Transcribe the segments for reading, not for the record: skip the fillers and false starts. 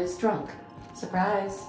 is drunk. Surprise.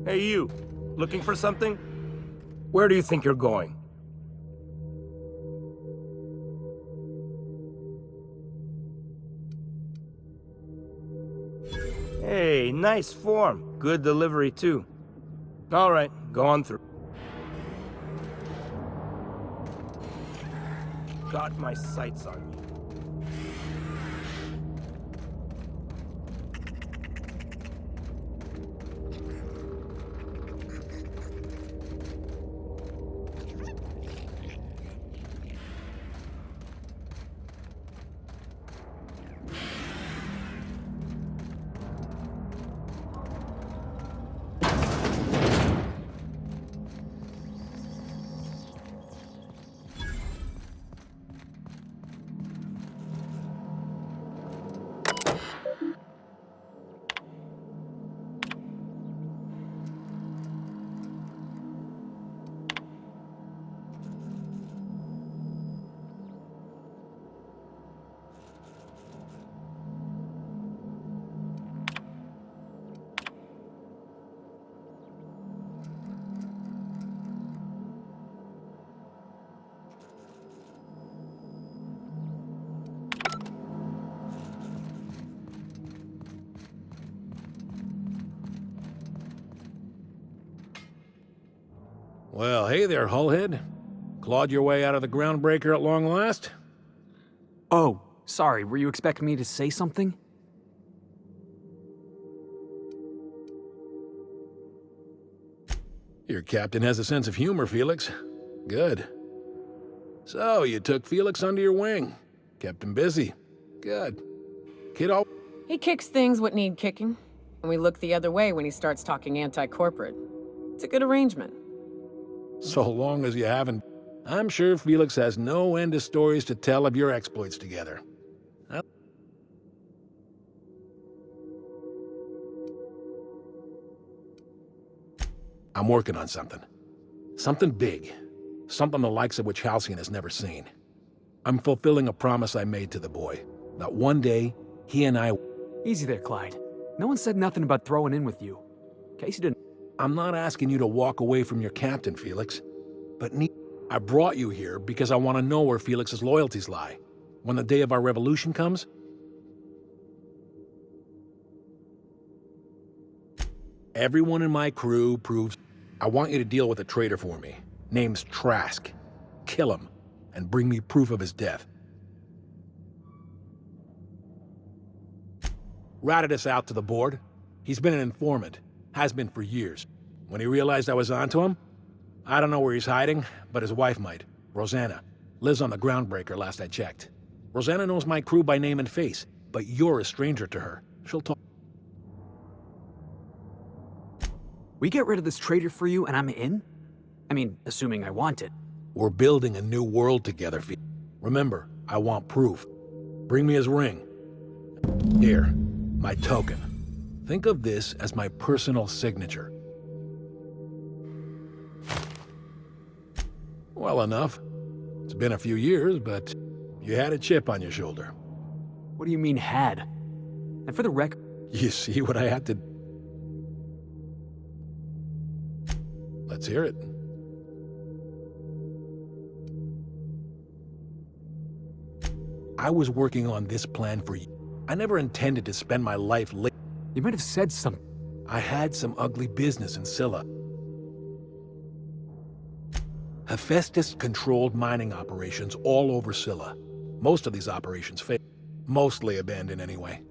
Hey you, looking for something? Where do you think you're going? Hey, nice form. Good delivery too. All right, go on through. Got my sights on you. Well, hey there, Hullhead. Clawed your way out of the Groundbreaker at long last? Oh, sorry, were you expecting me to say something? Your captain has a sense of humor, Felix. Good. So, you took Felix under your wing. Kept him busy. Good. Kid all... He kicks things what need kicking, and we look the other way when he starts talking anti-corporate. It's a good arrangement. So long as you haven't... I'm sure Felix has no end of stories to tell of your exploits together. I'm working on something. Something big. Something the likes of which Halcyon has never seen. I'm fulfilling a promise I made to the boy. That one day, he and I... Easy there, Clyde. No one said nothing about throwing in with you. Casey didn't... I'm not asking you to walk away from your captain, Felix. But I brought you here because I want to know where Felix's loyalties lie. When the day of our revolution comes... Everyone in my crew proves... I want you to deal with a traitor for me. Name's Trask. Kill him, and bring me proof of his death. Ratted us out to the board. He's been an informant. Has been for years. When he realized I was onto him, I don't know where he's hiding, but his wife might. Rosanna. Lives on the Groundbreaker, last I checked. Rosanna knows my crew by name and face, but you're a stranger to her. She'll talk... We get rid of this traitor for you and I'm in? I mean, assuming I want it. We're building a new world together, Remember, I want proof. Bring me his ring. Here, my token. Think of this as my personal signature. Well enough. It's been a few years, but you had a chip on your shoulder. What do you mean, had? And for the record, You see what I had to... Let's hear it. I was working on this plan for you. I never intended to spend my life you might have said something. I had some ugly business in Scylla. Hephaestus controlled mining operations all over Scylla. Most of these operations failed. Mostly abandoned anyway.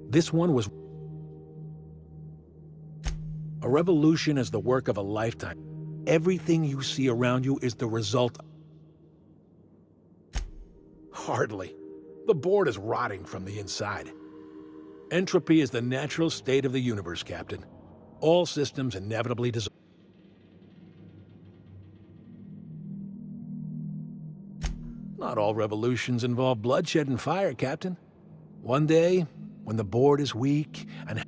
This one was... A revolution is the work of a lifetime. Everything you see around you is the result... Hardly. The board is rotting from the inside. Entropy is the natural state of the universe, Captain. All systems inevitably dissolve. Not all revolutions involve bloodshed and fire, Captain. One day, when the board is weak and...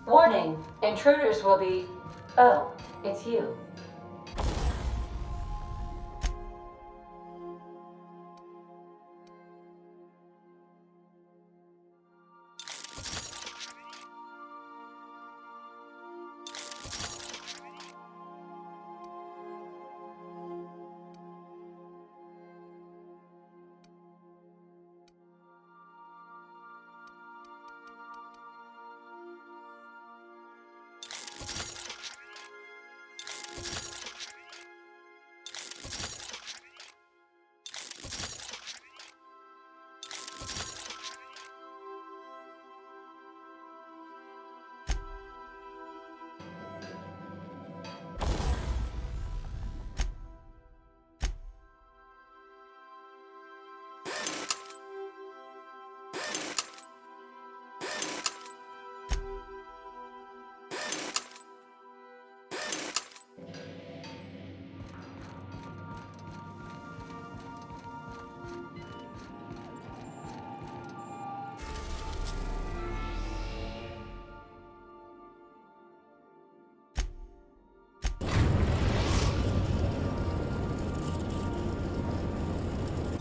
Warning, intruders will be... Oh, it's you.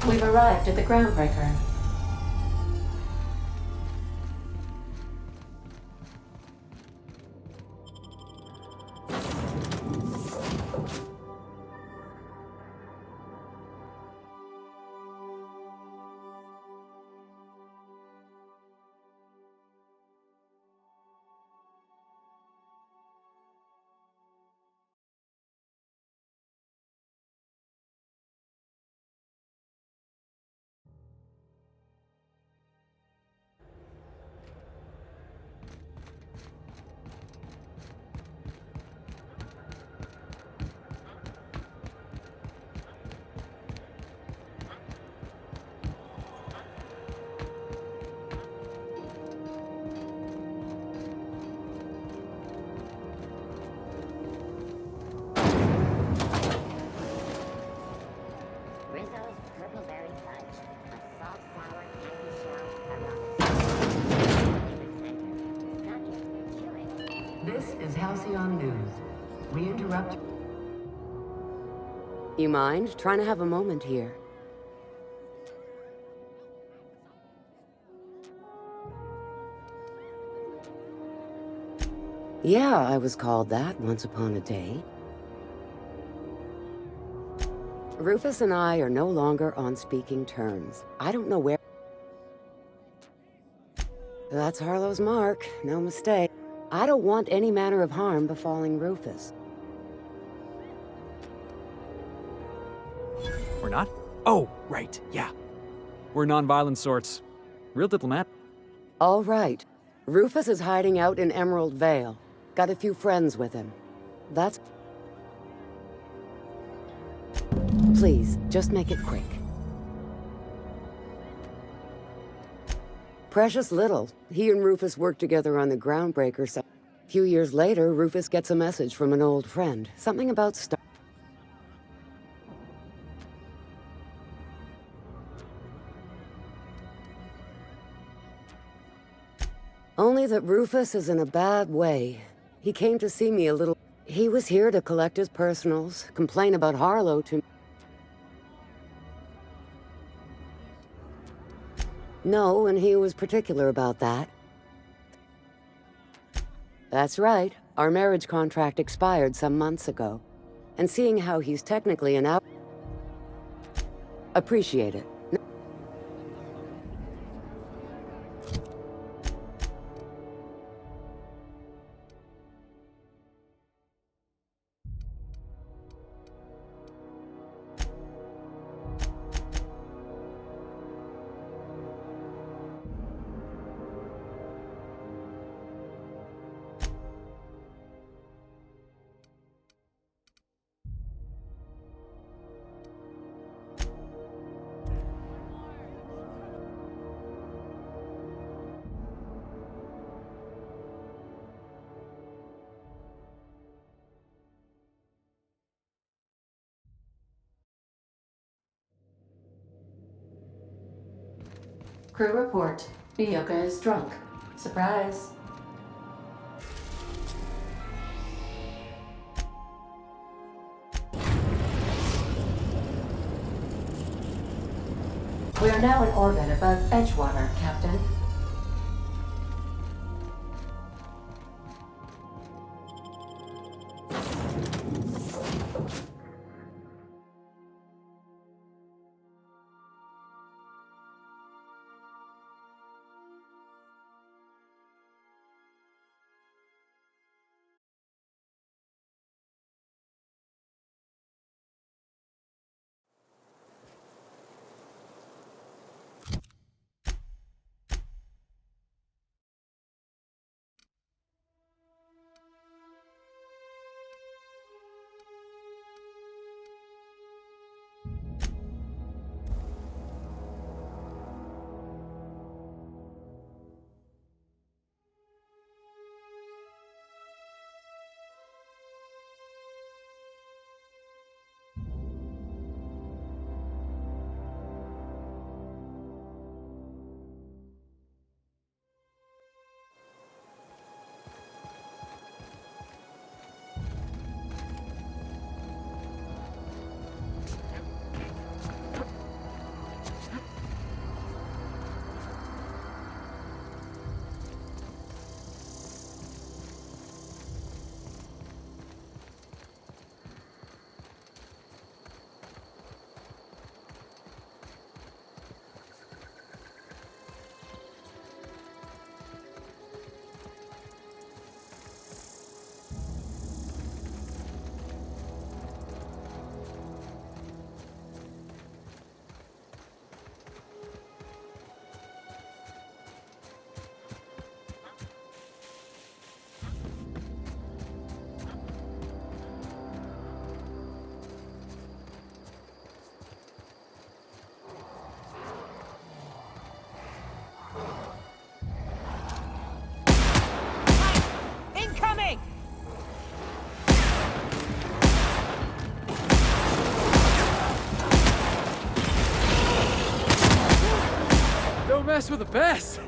We've arrived at the Groundbreaker. This is Halcyon News. We interrupt... You mind? Trying to have a moment here. Yeah, I was called that once upon a day. Rufus and I are no longer on speaking terms. I don't know where... That's Harlow's mark, no mistake. I don't want any manner of harm befalling Rufus. We're not? Oh, right, yeah. We're non-violent sorts. Real diplomat. All right. Rufus is hiding out in Emerald Vale. Got a few friends with him. That's... Please, just make it quick. Precious little. He and Rufus worked together on the Groundbreaker, so... A few years later, Rufus gets a message from an old friend. Something about Only that Rufus is in a bad way. He came to see me a little... He was here to collect his personals, complain about Harlow to... No, and he was particular about that. That's right. Our marriage contract expired some months ago. And seeing how he's technically an out... Appreciate it. Crew report. Mioka is drunk. Surprise. We are now in orbit above Edgewater, Captain. Don't mess with the best!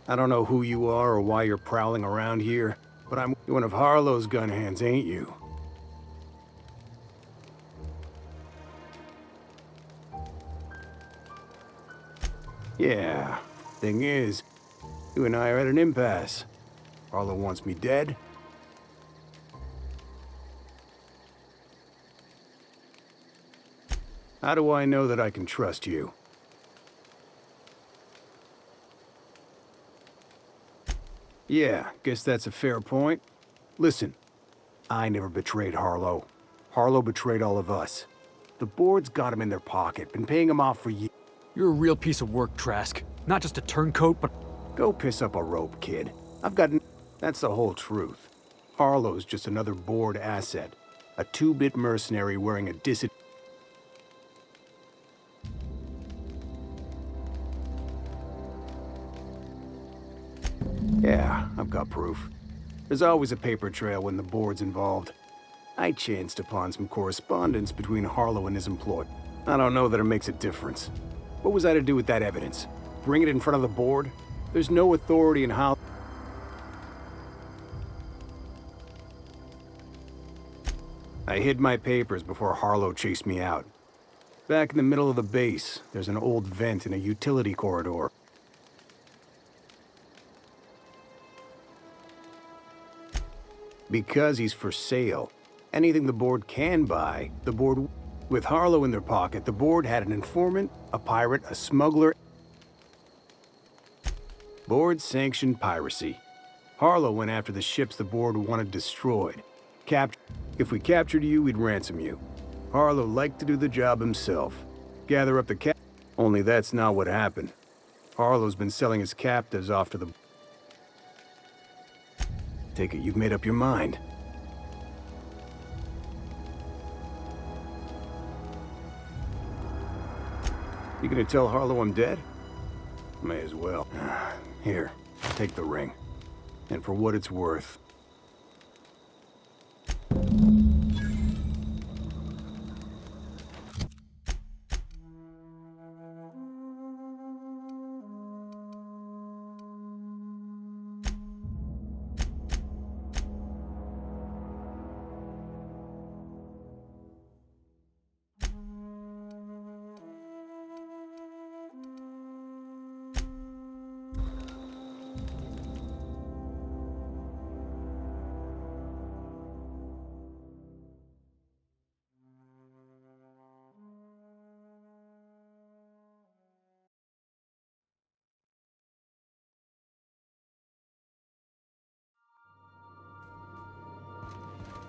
I don't know who you are or why you're prowling around here, but I'm one of Harlow's gun hands, ain't you? Yeah, thing is, you and I are at an impasse. Harlow wants me dead. How do I know that I can trust you? Yeah, guess that's a fair point. Listen, I never betrayed Harlow. Harlow betrayed all of us. The board's got him in their pocket, been paying him off for years. You're a real piece of work, Trask. Not just a turncoat, but... Go piss up a rope, kid. That's the whole truth. Harlow's just another board asset. A two-bit mercenary wearing a Yeah, I've got proof. There's always a paper trail when the board's involved. I chanced upon some correspondence between Harlow and his employee. I don't know that it makes a difference. What was I to do with that evidence? Bring it in front of the board? There's no authority in how... I hid my papers before Harlow chased me out. Back in the middle of the base, there's an old vent in a utility corridor. Because he's for sale. Anything the board can buy, the board... With Harlow in their pocket, the board had an informant, a pirate, a smuggler... Board-sanctioned piracy. Harlow went after the ships the board wanted destroyed. If we captured you, we'd ransom you. Harlow liked to do the job himself. Gather up the Only that's not what happened. Harlow's been selling his captives off to the... Take it you've made up your mind. You gonna tell Harlow I'm dead? May as well. Here, take the ring. And for what it's worth...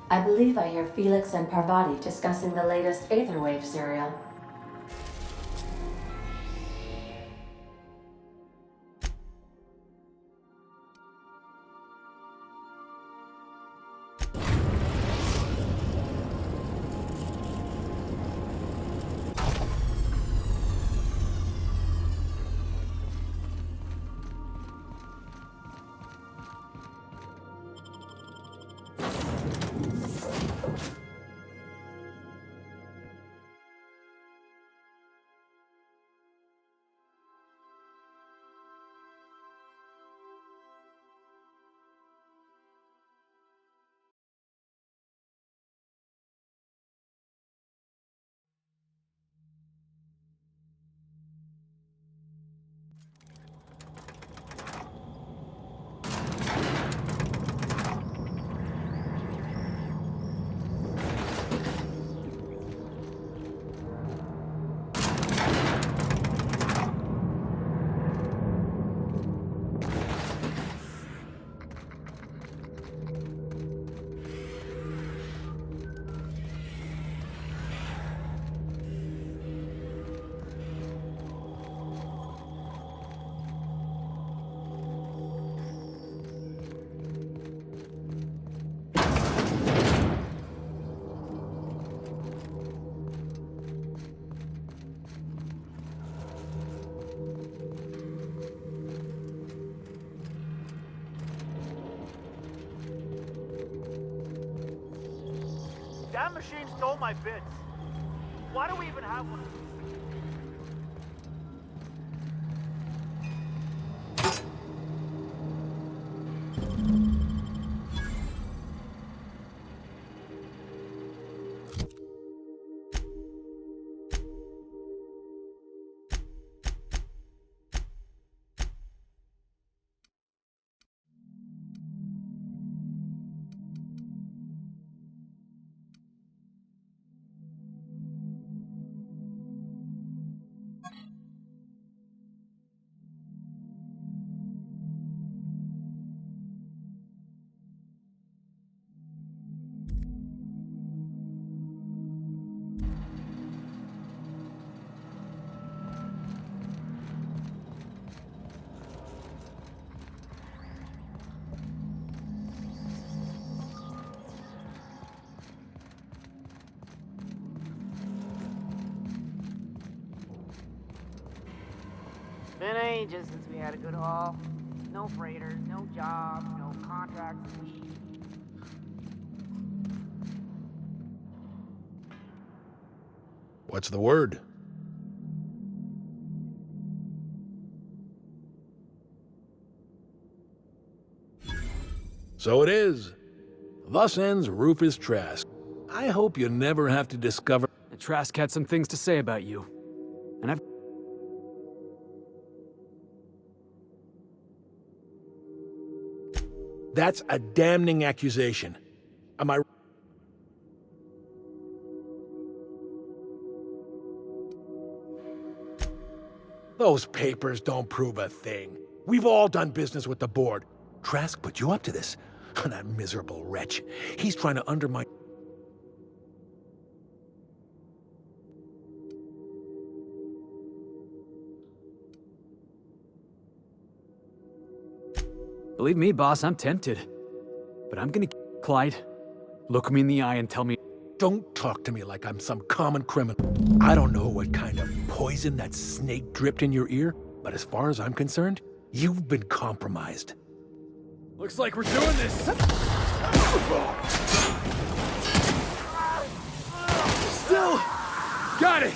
I believe I hear Felix and Parvati discussing the latest Aetherwave serial. That machine stole my bits. Why do we even have one? Been ages since we had a good haul. No freighters, no jobs, no contracts. What's the word? So it is. Thus ends Rufus Trask. I hope you never have to discover... And Trask had some things to say about you. And I've... That's a damning accusation. Am I... Those papers don't prove a thing. We've all done business with the board. Trask put you up to this. That miserable wretch. He's trying to undermine... Believe me, boss, I'm tempted. But I'm gonna... Clyde, look me in the eye and tell me... Don't talk to me like I'm some common criminal. I don't know what kind of poison that snake dripped in your ear, but as far as I'm concerned, you've been compromised. Looks like we're doing this! Still! Got it!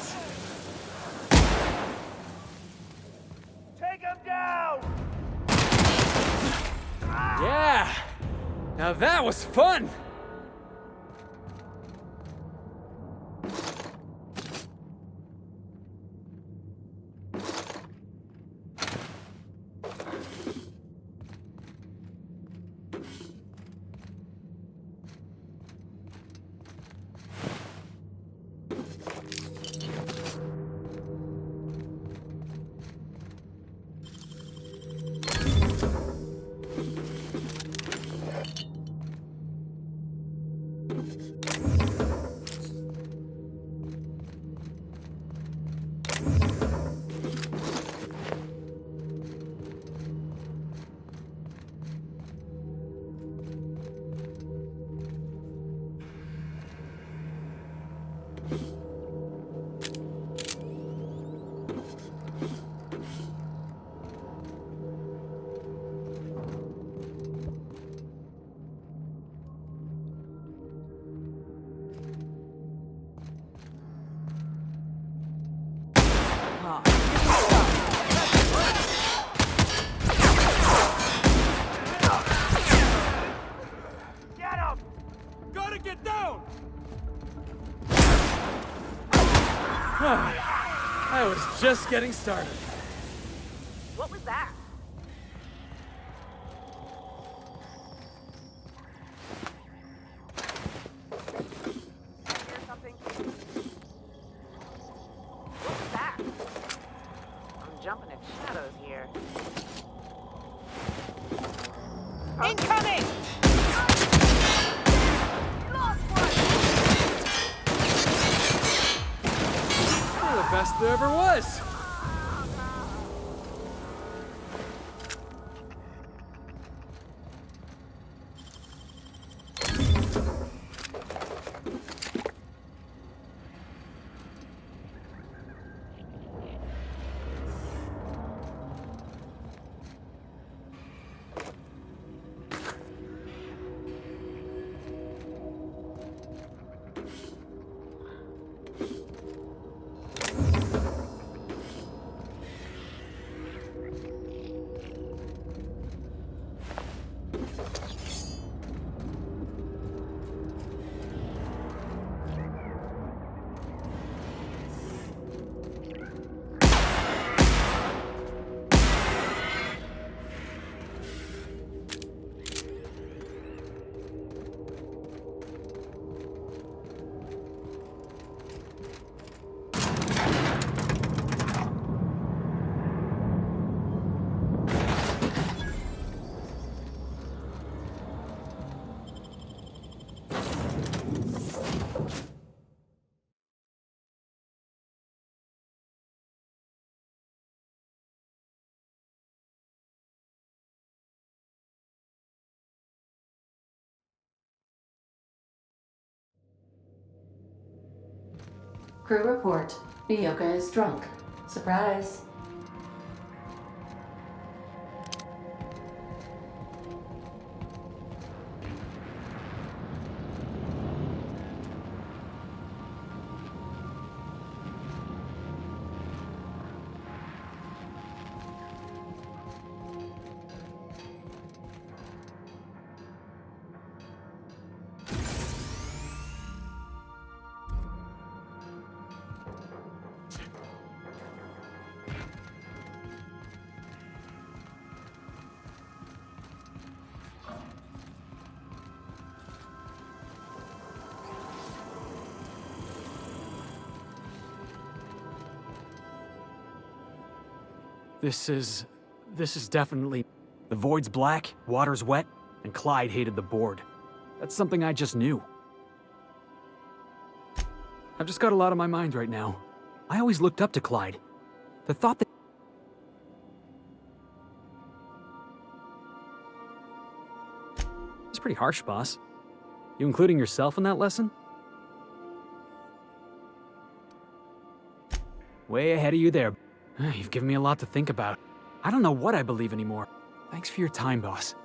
Take him down! Yeah! Now that was fun! Get him! Gotta get down! I was just getting started. What was that? Hear something? What was that? I'm jumping at shadows here. Incoming! Lost one! You're the best there ever was! Crew report. Mioka is drunk. Surprise. This is definitely... The void's black, water's wet, and Clyde hated the board. That's something I just knew. I've just got a lot on my mind right now. I always looked up to Clyde. The thought that... It's pretty harsh, boss. You including yourself in that lesson? Way ahead of you there. You've given me a lot to think about. I don't know what I believe anymore. Thanks for your time, boss.